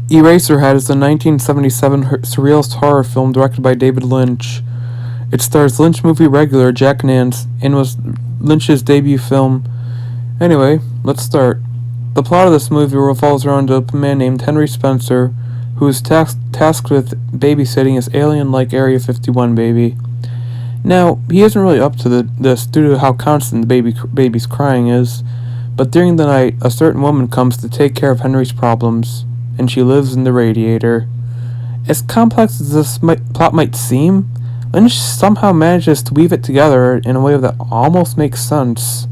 Eraserhead is a 1977 surrealist horror film directed by David Lynch. It stars Lynch movie regular Jack Nance and was Lynch's debut film. Anyway, let's start. The plot of this movie revolves around a man named Henry Spencer, who is tasked with babysitting his alien-like Area 51 baby. Now, he isn't really up to this due to how constant the baby's crying is, but during the night, a certain woman comes to take care of Henry's problems, and she lives in the radiator. As complex as this plot might seem, Lynch somehow manages to weave it together in a way that almost makes sense.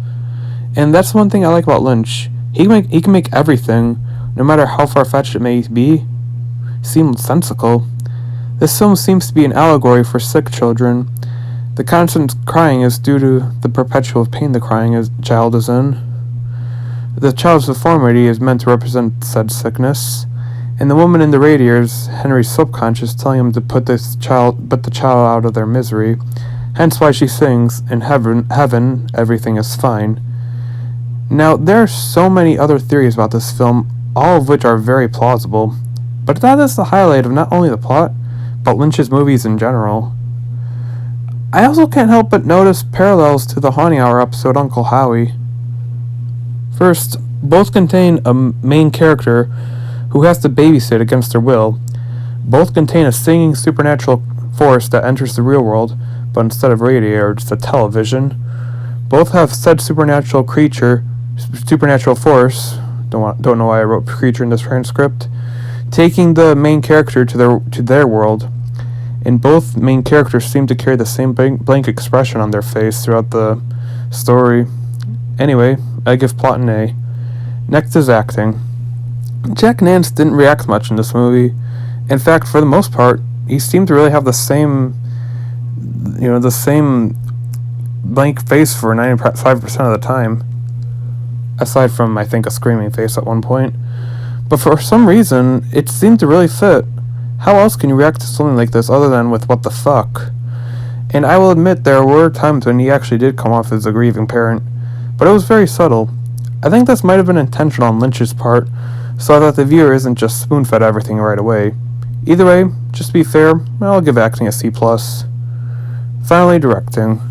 And that's one thing I like about Lynch. He can make everything, no matter how far-fetched it may be, seem sensical. This film seems to be an allegory for sick children. The constant crying is due to the perpetual pain the crying child is in. The child's deformity is meant to represent said sickness, and the woman in the radiator is Henry's subconscious telling him to put the child out of their misery. Hence why she sings, "In heaven, everything is fine." Now, there are so many other theories about this film, all of which are very plausible, but that is the highlight of not only the plot, but Lynch's movies in general. I also can't help but notice parallels to the Haunting Hour episode Uncle Howie. First, both contain a main character who has to babysit against their will. Both contain a singing supernatural force that enters the real world, but instead of radiator, it's a television. Both have said supernatural force, don't know why I wrote creature in this transcript, taking the main character to their world. And both main characters seem to carry the same blank expression on their face throughout the story. Anyway, I give plot an A. Next is acting. Jack Nance didn't react much in this movie. In fact, for the most part, he seemed to really have the same blank face for 95% of the time. Aside from, I think, a screaming face at one point. But for some reason, it seemed to really fit. How else can you react to something like this other than with "what the fuck"? And I will admit there were times when he actually did come off as a grieving parent, but it was very subtle. I think this might have been intentional on Lynch's part, so that the viewer isn't just spoon-fed everything right away. Either way, just to be fair, I'll give acting a C+. Finally, directing.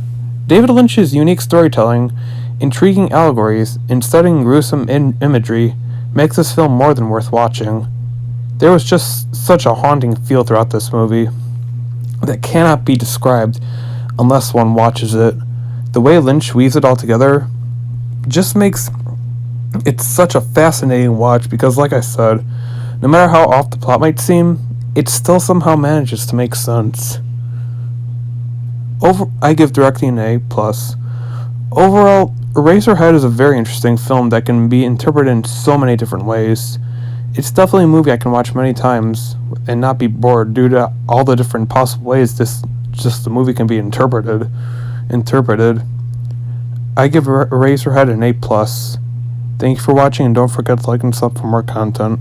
David Lynch's unique storytelling, intriguing allegories, and stunning gruesome imagery makes this film more than worth watching. There was just such a haunting feel throughout this movie that cannot be described unless one watches it. The way Lynch weaves it all together just makes it such a fascinating watch because, like I said, no matter how off the plot might seem, it still somehow manages to make sense. I give directing an A+. Overall, Eraserhead is a very interesting film that can be interpreted in so many different ways. It's definitely a movie I can watch many times and not be bored due to all the different possible ways the movie can be interpreted. I give Eraserhead an A+. Thank you for watching, and don't forget to like and sub for more content.